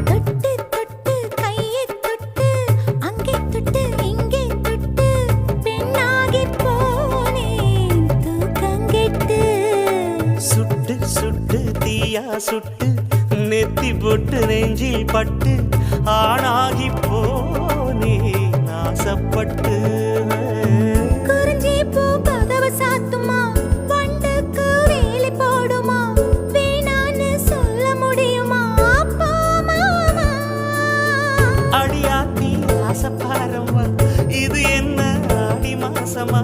தொட்டு தொட்டு கையை தொட்டு அங்கே தொட்டு இங்கே தொட்டு பெண்ணாகி போனேன் தூக்கங்கெட்டு. சுட்டு சுட்டு தீயா சுட்டு நெத்தி போட்டு நெஞ்சில் பட்டு ஆணாகி போனே நாசப்பட்டு. குறிஞ்சி பூ கதவு சாத்துமா, வண்டுக்கு வேலி போடுமா, வேணான்னு சொல்ல முடியுமா அப்பா மாமா? அடியாத்தி ஆசப்பாரம்மா, இது என்ன ஆடி மாசமா?